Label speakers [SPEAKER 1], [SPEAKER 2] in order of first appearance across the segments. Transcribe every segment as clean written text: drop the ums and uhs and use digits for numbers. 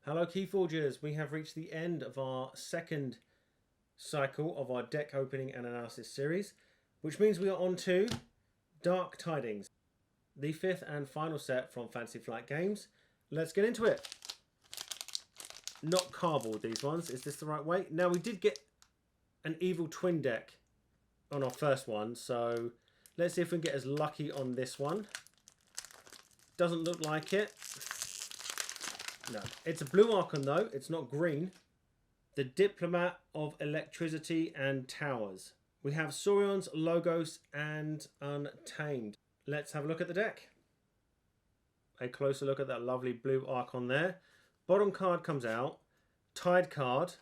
[SPEAKER 1] Hello Keyforgers, we have reached the end of our second cycle of our deck opening and analysis series, which means we are on to Dark Tidings, the fifth and final set from Fantasy Flight Games. Let's get into it. Not cardboard, these ones. Is this the right way? Now, we did get an Evil Twin deck on our first one, so let's see if we can get as lucky on this one. Doesn't look like it. No, it's a blue Archon though, it's not green. The Diplomat of Electricity and Towers. We have Saurons, Logos and Untamed. Let's have a look at the deck. A closer look at that lovely blue Archon there. Bottom card comes out. Tide card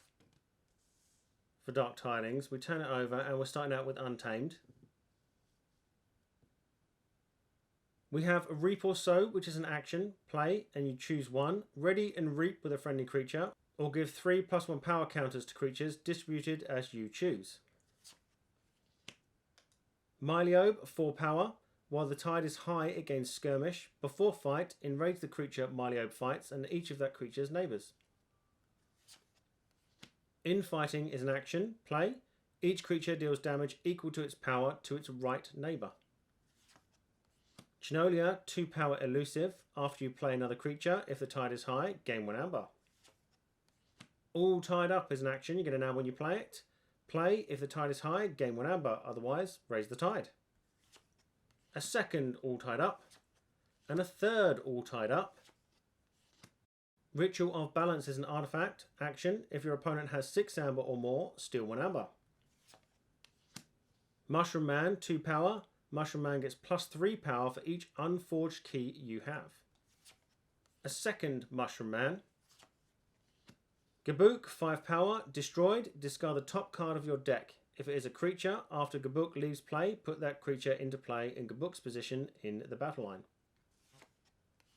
[SPEAKER 1] for Dark Tidings. We turn it over and we're starting out with Untamed. We have a Reap or Sow, which is an action. Play, and you choose one. Ready and Reap with a friendly creature. Or give 3+1 power counters to creatures, distributed as you choose. Myliobe, 4 power. While the tide is high, it gains Skirmish. Before fight, enrage the creature Myliobe fights and each of that creature's neighbours. Infighting is an action. Play. Each creature deals damage equal to its power to its right neighbour. Chinolia, 2 power elusive. After you play another creature, if the tide is high, gain 1 amber. All Tied Up is an action. You get an amber when you play it. Play, if the tide is high, gain 1 amber. Otherwise, raise the tide. A second All Tied Up. And a third All Tied Up. Ritual of Balance is an artifact. Action, if your opponent has 6 amber or more, steal 1 amber. Mushroom Man, 2 power. Mushroom Man gets +3 power for each unforged key you have. A second Mushroom Man. Gabook, 5 power. Destroyed. Discard the top card of your deck. If it is a creature, after Gabook leaves play, put that creature into play in Gabook's position in the battle line.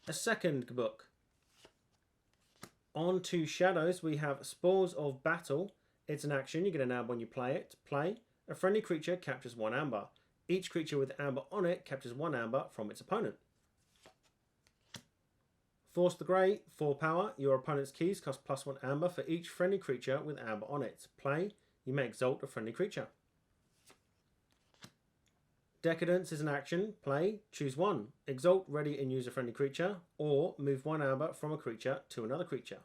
[SPEAKER 1] A second Gabook. On to Shadows, we have Spores of Battle. It's an action. You get an amber when you play it. Play. A friendly creature captures 1 amber. Each creature with amber on it captures 1 amber from its opponent. Force the Grey, 4 power. Your opponent's keys cost +1 amber for each friendly creature with amber on it. Play. You may exalt a friendly creature. Decadence is an action. Play. Choose one. Exalt, ready and use a friendly creature. Or move 1 amber from a creature to another creature.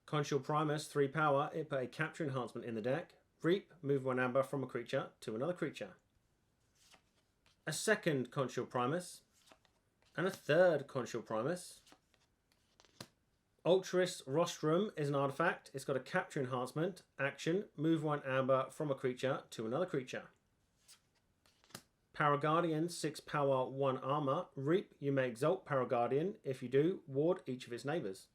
[SPEAKER 1] Consul Primus, 3 power. It put a capture enhancement in the deck. Reap, move 1 amber from a creature to another creature. A second Consul Primus. And a third Consul Primus. Ultris Rostrum is an artifact. It's got a capture enhancement. Action, move 1 amber from a creature to another creature. Paraguardian, 6 power, 1 armor. Reap, you may exalt Paraguardian. If you do, ward each of its neighbours.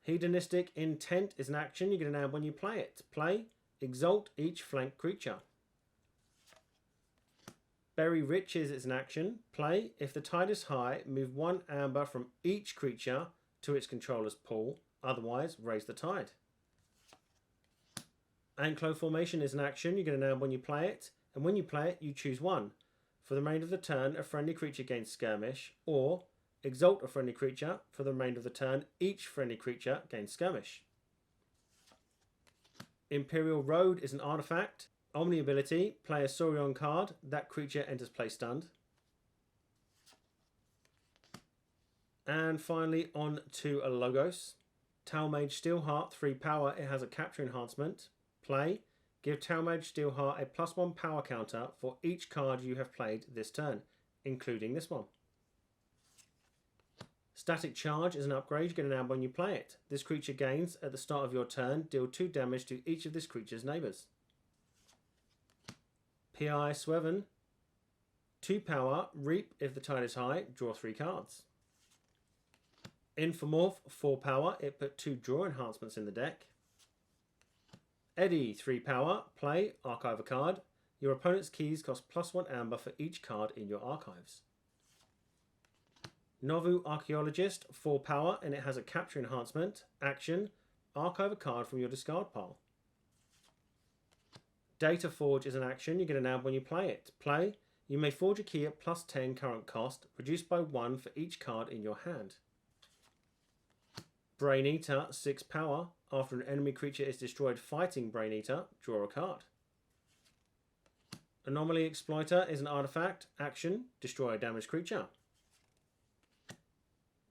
[SPEAKER 1] Hedonistic Intent is an action. You get an amber when you play it. Play. Exalt each flank creature. Berry Riches is an action. Play. If the tide is high, move 1 amber from each creature to its controller's pool. Otherwise, raise the tide. Anklo Formation is an action. You get an amber when you play it. And when you play it, you choose one. For the remainder of the turn, a friendly creature gains Skirmish. Or exalt a friendly creature. For the remainder of the turn, each friendly creature gains Skirmish. Imperial Road is an artifact. Omni ability, play a Saurian card. That creature enters play stunned. And finally, on to a Logos. Talmage Steelheart, 3 power. It has a capture enhancement. Play. Give Talmage Steelheart a +1 power counter for each card you have played this turn, including this one. Static Charge is an upgrade. You get an amber when you play it. This creature gains, at the start of your turn, deal 2 damage to each of this creature's neighbours. P.I. Sweven, 2 power. Reap, if the tide is high, draw 3 cards. Infomorph, 4 power. It put 2 draw enhancements in the deck. Eddie, 3 power. Play, archive a card. Your opponent's keys cost +1 amber for each card in your archives. Novu Archaeologist, 4 power, and it has a capture enhancement. Action, archive a card from your discard pile. Data Forge is an action. You get an amber when you play it. Play, you may forge a key at +10 current cost, reduced by 1 for each card in your hand. Brain Eater, 6 power. After an enemy creature is destroyed fighting Brain Eater, draw a card. Anomaly Exploiter is an artifact. Action, destroy a damaged creature.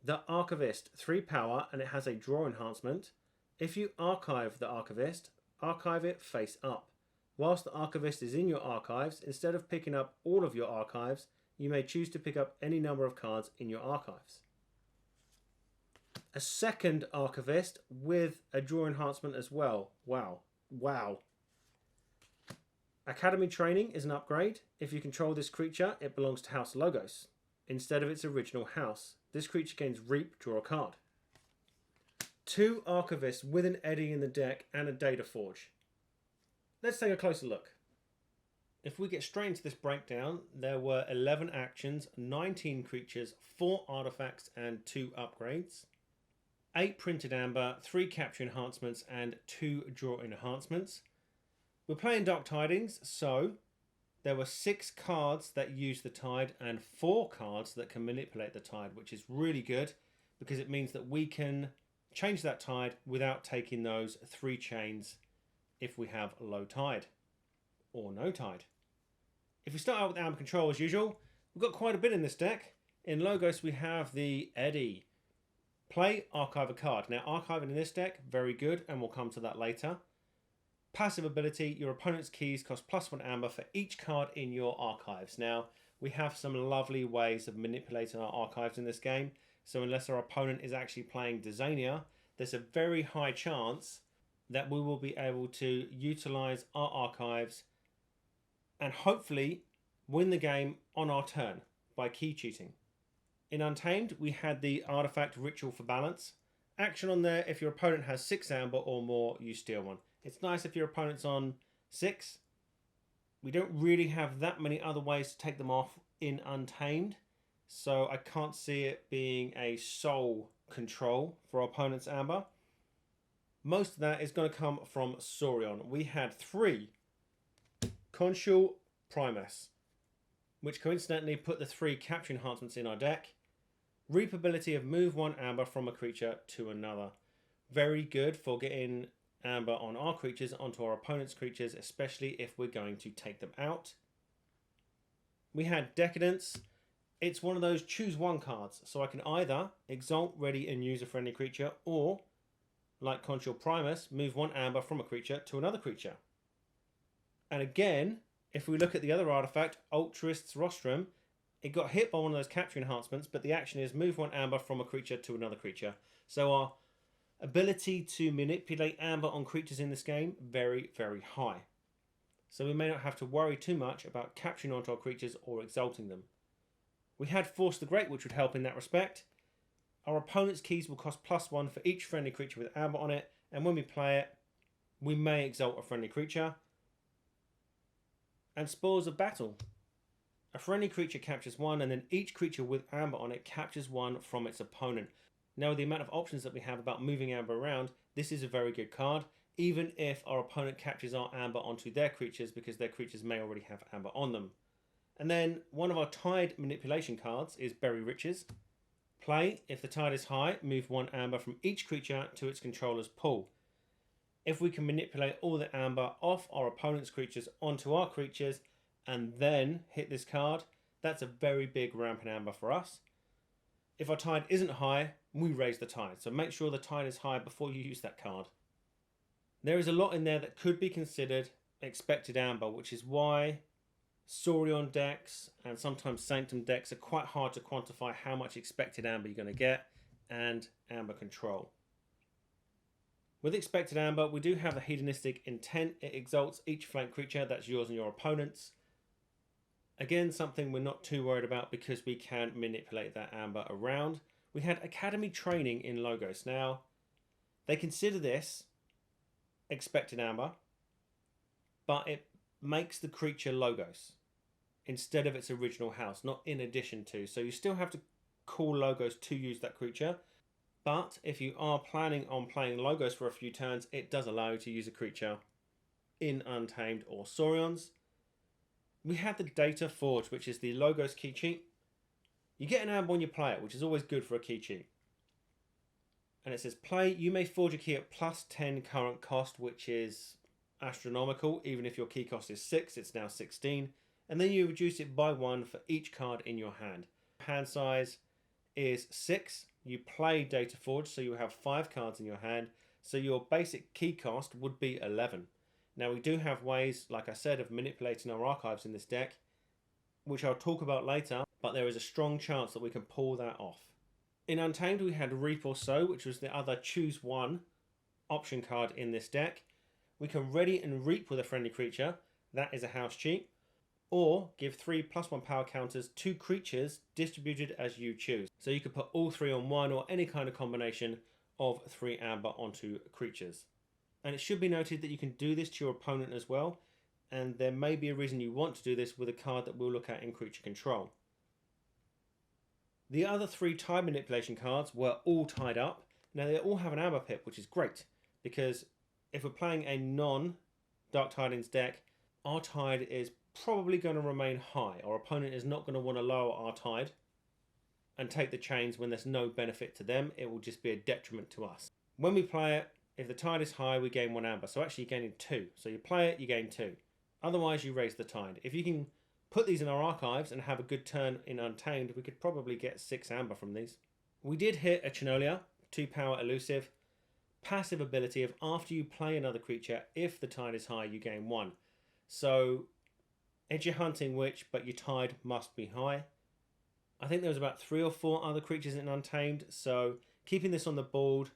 [SPEAKER 1] The Archivist, 3 power, and it has a draw enhancement. If you archive the Archivist, archive it face up. Whilst the Archivist is in your archives, instead of picking up all of your archives, you may choose to pick up any number of cards in your archives. A second Archivist with a draw enhancement as well. Wow. Academy Training is an upgrade. If you control this creature, it belongs to House Logos instead of its original house. This creature gains Reap, draw a card. 2 Archivists with an Eddy in the deck and a Data Forge. Let's take a closer look. If we get straight into this breakdown, there were 11 actions, 19 creatures, 4 artifacts and 2 upgrades. 8 printed amber, 3 capture enhancements and 2 draw enhancements. We're playing Dark Tidings, so there were 6 cards that use the tide and 4 cards that can manipulate the tide, which is really good because it means that we can change that tide without taking those 3 chains if we have low tide or no tide. If we start out with amber control as usual, we've got quite a bit in this deck. In Logos we have the Eddy. Play, archive a card. Now archiving in this deck, very good, and we'll come to that later. Passive ability, your opponent's keys cost +1 amber for each card in your archives. Now, we have some lovely ways of manipulating our archives in this game. So unless our opponent is actually playing Dizania, there's a very high chance that we will be able to utilize our archives and hopefully win the game on our turn by key cheating. In Untamed, we had the artifact Ritual for Balance. Action on there, if your opponent has 6 amber or more, you steal one. It's nice if your opponent's on 6. We don't really have that many other ways to take them off in Untamed, so I can't see it being a sole control for our opponent's amber. Most of that is going to come from Saurion. We had 3 Consul Primus, which coincidentally put the 3 capture enhancements in our deck. Reap ability of move 1 amber from a creature to another. Very good for getting amber on our creatures onto our opponent's creatures, especially if we're going to take them out. We had Decadence. It's one of those choose one cards, so I can either exalt, ready and use a friendly creature, or like Consul Primus, move 1 amber from a creature to another creature. And again, if we look at the other artifact, Altruist's Rostrum, it got hit by one of those capture enhancements, but the action is move 1 amber from a creature to another creature. So our ability to manipulate amber on creatures in this game, very, very high. So we may not have to worry too much about capturing onto our creatures or exalting them. We had Force the Great, which would help in that respect. Our opponent's keys will cost +1 for each friendly creature with amber on it, and when we play it, we may exalt a friendly creature. And Spoils of Battle. A friendly creature captures 1, and then each creature with amber on it captures 1 from its opponent. Now, with the amount of options that we have about moving amber around, this is a very good card, even if our opponent captures our amber onto their creatures, because their creatures may already have amber on them. And then one of our tide manipulation cards is Bury Riches. Play, if the tide is high, move 1 amber from each creature to its controller's pool. If we can manipulate all the amber off our opponent's creatures onto our creatures and then hit this card, that's a very big ramp in amber for us. If our tide isn't high, we raise the tide. So make sure the tide is high before you use that card. There is a lot in there that could be considered expected amber, which is why Saurion decks and sometimes Sanctum decks are quite hard to quantify how much expected amber you're going to get, and amber control. With expected amber, we do have the hedonistic intent. It exalts each flank creature, that's yours and your opponent's. Again, something we're not too worried about because we can manipulate that amber around. We had Academy Training in Logos. Now, they consider this expected amber, but it makes the creature Logos instead of its original house, not in addition to. So you still have to call Logos to use that creature, but if you are planning on playing Logos for a few turns, it does allow you to use a creature in Untamed or Saurions. We had the Data Forge, which is the Logos key cheat. You get an amber when you play it, which is always good for a key cheat. And it says play, you may forge a key at plus 10 current cost, which is astronomical. Even if your key cost is 6, it's now 16. And then you reduce it by 1 for each card in your hand. Hand size is 6. You play Data Forge, so you have 5 cards in your hand. So your basic key cost would be 11. Now we do have ways, like I said, of manipulating our archives in this deck, which I'll talk about later, but there is a strong chance that we can pull that off. In Untamed we had Reap or Sow, which was the other choose one option card in this deck. We can ready and reap with a friendly creature, that is a house cheat, or give 3 +1 power counters to creatures distributed as you choose. So you could put all 3 on 1 or any kind of combination of 3 amber onto creatures. And it should be noted that you can do this to your opponent as well, and there may be a reason you want to do this with a card that we'll look at in creature control. The other 3 tide manipulation cards were all tied up. Now they all have an amber pip, which is great, because if we're playing a non-Dark Tidings deck, our tide is probably going to remain high. Our opponent is not going to want to lower our tide and take the chains when there's no benefit to them. It will just be a detriment to us. When we play it, if the tide is high, we gain 1 amber. So actually you're gaining 2. So you play it, you gain 2. Otherwise you raise the tide. If you can put these in our archives and have a good turn in Untamed, we could probably get 6 amber from these. We did hit a Chinolia, 2 power elusive. Passive ability of after you play another creature, if the tide is high, you gain 1. So edge your hunting witch, but your tide must be high. I think there was about 3 or 4 other creatures in Untamed, so keeping this on the board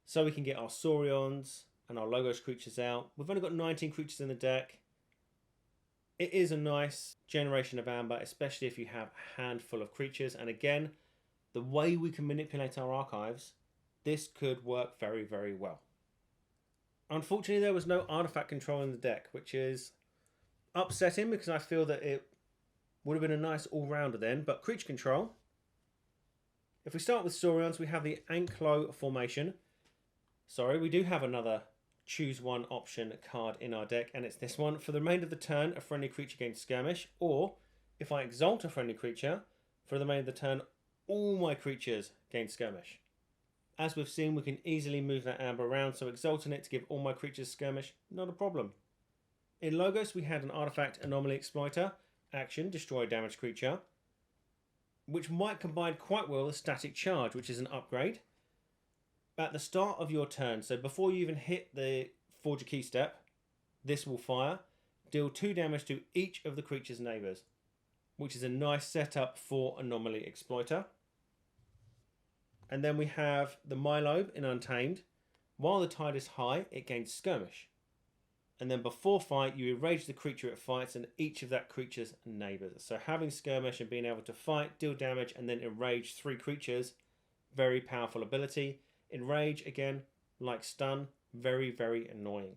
[SPEAKER 1] so we can get our Saurions and our Logos creatures out. We've only got 19 creatures in the deck. It is a nice generation of amber, especially if you have a handful of creatures. And again, the way we can manipulate our archives, this could work very, very well. Unfortunately, there was no artifact control in the deck, which is upsetting because I feel that it would have been a nice all-rounder then. But creature control, if we start with Saurions, we have the Anklo formation. Sorry, we do have another choose one option card in our deck, and it's this one. For the remainder of the turn, a friendly creature gains skirmish, or if I exalt a friendly creature, for the remainder of the turn, all my creatures gain skirmish. As we've seen, we can easily move that amber around, so exalting it to give all my creatures skirmish, not a problem. In Logos, we had an artifact anomaly exploiter, action, destroy a damaged creature, which might combine quite well with static charge, which is an upgrade. At the start of your turn, so before you even hit the forge a key step, this will fire, deal 2 damage to each of the creature's neighbours, which is a nice setup for Anomaly Exploiter. And then we have the Milobe in Untamed. While the tide is high, it gains skirmish. And then before fight, you enrage the creature it fights and each of that creature's neighbours. So having skirmish and being able to fight, deal damage, and then enrage 3 creatures, very powerful ability. Enrage, again, like stun, very, very annoying.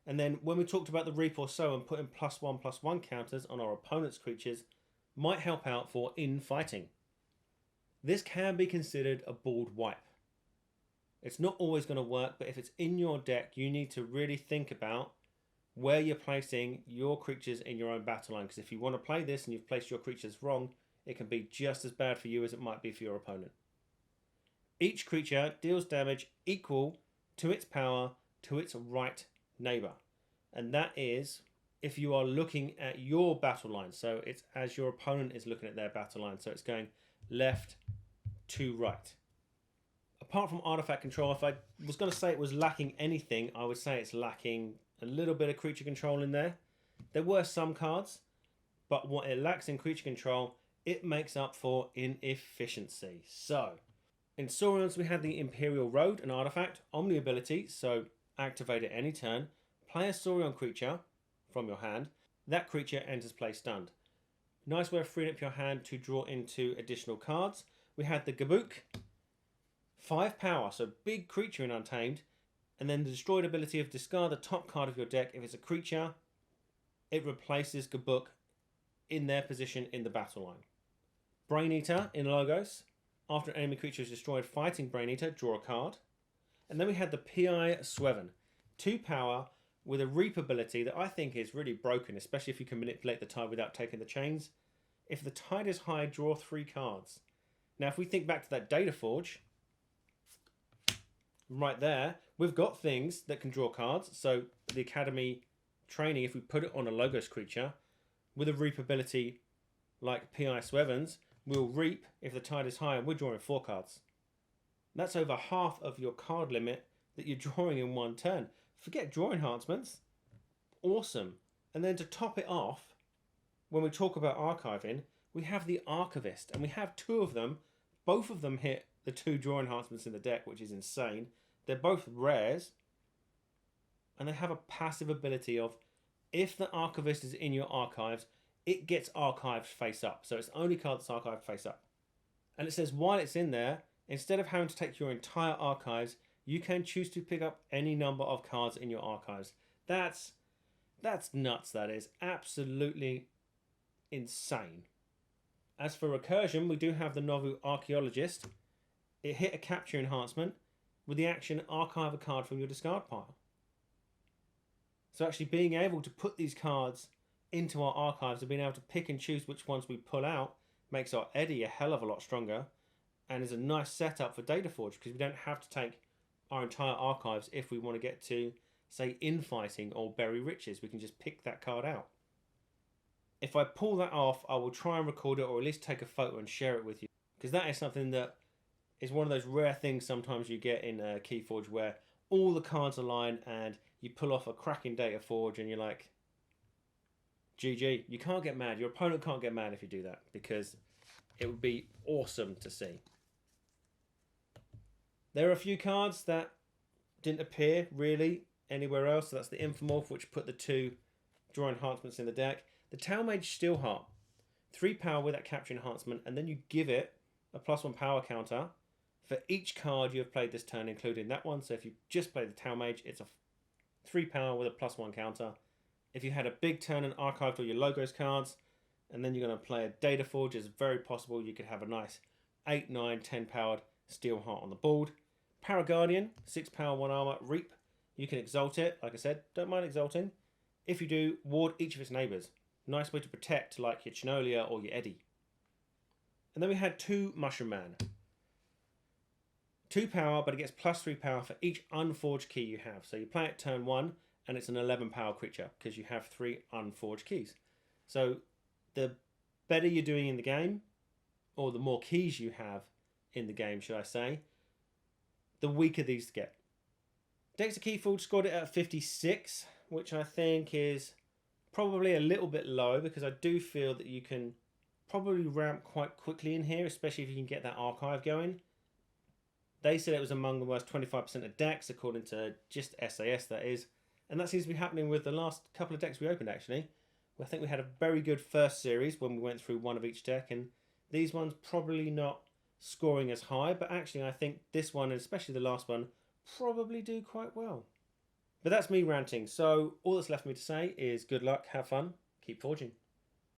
[SPEAKER 1] And then when we talked about the Reap or Sow and putting +1/+1 counters on our opponent's creatures, might help out for infighting. This can be considered a board wipe. It's not always going to work, but if it's in your deck, you need to really think about where you're placing your creatures in your own battle line. Because if you want to play this and you've placed your creatures wrong, it can be just as bad for you as it might be for your opponent. Each creature deals damage equal to its power to its right neighbour. And that is if you are looking at your battle line. So it's as your opponent is looking at their battle line. So it's going left to right. Apart from artifact control, if I was going to say it was lacking anything, I would say it's lacking a little bit of creature control in there. There were some cards, but what it lacks in creature control, it makes up for in efficiency. So in Saurions, we had the Imperial Road, an artifact, Omni ability, so activate at any turn. Play a Saurion creature from your hand. That creature enters play stunned. Nice way of freeing up your hand to draw into additional cards. We had the Gabook, 5 power, so big creature in Untamed. And then the destroyed ability of discard the top card of your deck. If it's a creature, it replaces Gabook in their position in the battle line. Brain Eater in Logos. After an enemy creature is destroyed fighting Brain Eater, draw a card. And then we had the P.I. Sweven. 2 power with a Reap ability that I think is really broken, especially if you can manipulate the tide without taking the chains. If the tide is high, draw 3 cards. Now if we think back to that Data Forge, right there, we've got things that can draw cards. So the Academy training, if we put it on a Logos creature, with a reap ability like P.I. Swevens, we'll reap if the tide is high and we're drawing 4 cards. That's over half of your card limit that you're drawing in one turn. Forget draw enhancements. Awesome. And then to top it off, when we talk about archiving, we have the Archivist, and we have 2 of them. Both of them hit the 2 draw enhancements in the deck, which is insane. They're both rares, and they have a passive ability of, if the Archivist is in your archives, it gets archived face up. So it's the only card that's archived face up. And it says while it's in there, instead of having to take your entire archives, you can choose to pick up any number of cards in your archives. That's nuts, that is. Absolutely insane. As for recursion, we do have the Novu Archaeologist. It hit a capture enhancement with the action archive a card from your discard pile. So actually being able to put these cards into our archives and being able to pick and choose which ones we pull out makes our Eddie a hell of a lot stronger, and is a nice setup for Dataforge, because we don't have to take our entire archives if we want to get to, say, Infighting or Bury Riches. We can just pick that card out. If I pull that off, I will try and record it, or at least take a photo and share it with you, because that is something that is one of those rare things sometimes you get in Keyforge, where all the cards align and you pull off a cracking Dataforge and you're like, GG. You can't get mad. Your opponent can't get mad if you do that, because it would be awesome to see. There are a few cards that didn't appear really anywhere else. So that's the Infomorph, which put the 2 draw enhancements in the deck. The Talmage Steelheart, 3 power with that capture enhancement, and then you give it a +1 power counter for each card you have played this turn, including that one. So if you just played the Talmage, it's a 3 power with a +1 counter. If you had a big turn and archived all your Logos cards, and then you're going to play a Dataforge, it's very possible you could have a nice 8, 9, 10 powered Steelheart on the board. Paraguardian, 6 power, 1 armor, reap. You can exalt it. Like I said, don't mind exalting. If you do, ward each of its neighbours. Nice way to protect, like your Chinolia or your Eddie. And then we had 2 Mushroom Man. 2 power, but it gets +3 power for each unforged key you have. So you play it turn 1, and it's an 11 power creature, because you have 3 unforged keys. So the better you're doing in the game, or the more keys you have in the game, should I say, the weaker these get. Dexter Keyforge scored it at 56, which I think is probably a little bit low, because I do feel that you can probably ramp quite quickly in here, especially if you can get that archive going. They said it was among the worst 25% of decks, according to just SAS, that is. And that seems to be happening with the last couple of decks we opened, actually. I think we had a very good first series when we went through one of each deck, and these ones probably not scoring as high, but actually I think this one, and especially the last one, probably do quite well. But that's me ranting, so all that's left for me to say is good luck, have fun, keep forging.